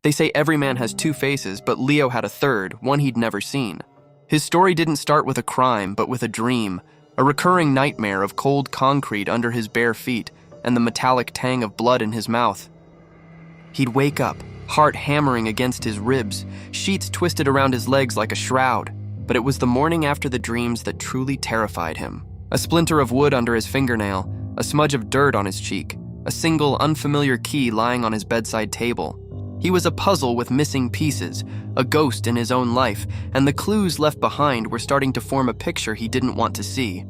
They say every man has two faces, but Leo had a third, one he'd never seen. His story didn't start with a crime, but with a dream, a recurring nightmare of cold concrete under his bare feet and the metallic tang of blood in his mouth. He'd wake up, heart hammering against his ribs, sheets twisted around his legs like a shroud. But it was the morning after the dreams that truly terrified him. A splinter of wood under his fingernail, a smudge of dirt on his cheek, a single unfamiliar key lying on his bedside table. He was a puzzle with missing pieces, a ghost in his own life, and the clues left behind were starting to form a picture he didn't want to see.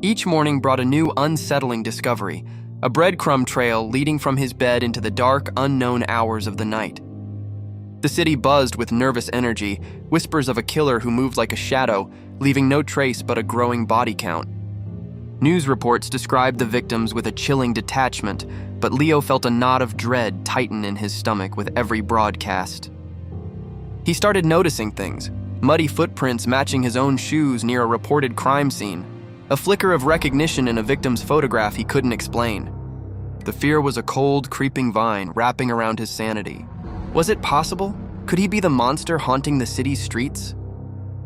Each morning brought a new unsettling discovery, a breadcrumb trail leading from his bed into the dark, unknown hours of the night. The city buzzed with nervous energy, whispers of a killer who moved like a shadow, leaving no trace but a growing body count. News reports described the victims with a chilling detachment, but Leo felt a knot of dread tighten in his stomach with every broadcast. He started noticing things, muddy footprints matching his own shoes near a reported crime scene, a flicker of recognition in a victim's photograph he couldn't explain. The fear was a cold, creeping vine wrapping around his sanity. Was it possible? Could he be the monster haunting the city's streets?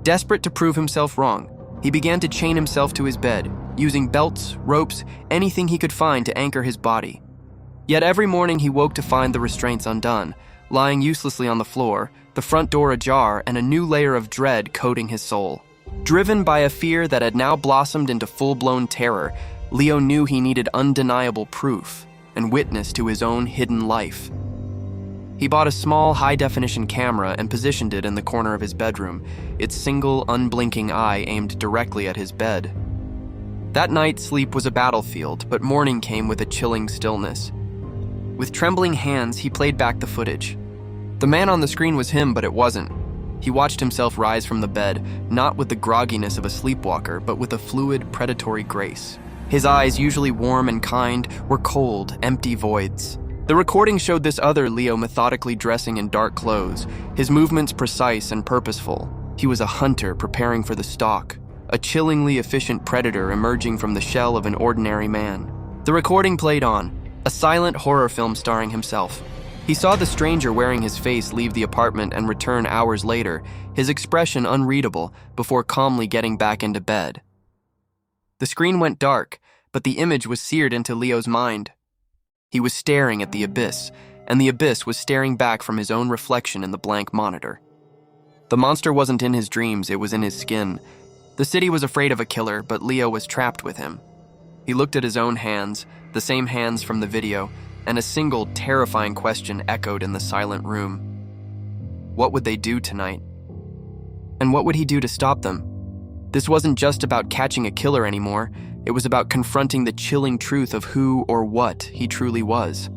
Desperate to prove himself wrong, he began to chain himself to his bed, using belts, ropes, anything he could find to anchor his body. Yet every morning he woke to find the restraints undone, lying uselessly on the floor, the front door ajar, and a new layer of dread coating his soul. Driven by a fear that had now blossomed into full-blown terror, Leo knew he needed undeniable proof and witness to his own hidden life. He bought a small, high-definition camera and positioned it in the corner of his bedroom, its single, unblinking eye aimed directly at his bed. That night, sleep was a battlefield, but morning came with a chilling stillness. With trembling hands, he played back the footage. The man on the screen was him, but it wasn't. He watched himself rise from the bed, not with the grogginess of a sleepwalker, but with a fluid, predatory grace. His eyes, usually warm and kind, were cold, empty voids. The recording showed this other Leo methodically dressing in dark clothes, his movements precise and purposeful. He was a hunter preparing for the stalk, a chillingly efficient predator emerging from the shell of an ordinary man. The recording played on, a silent horror film starring himself. He saw the stranger wearing his face leave the apartment and return hours later, his expression unreadable, before calmly getting back into bed. The screen went dark, but the image was seared into Leo's mind. He was staring at the abyss, and the abyss was staring back from his own reflection in the blank monitor. The monster wasn't in his dreams, it was in his skin. The city was afraid of a killer, but Leo was trapped with him. He looked at his own hands, the same hands from the video, and a single, terrifying question echoed in the silent room. What would they do tonight? And what would he do to stop them? This wasn't just about catching a killer anymore. It was about confronting the chilling truth of who or what he truly was.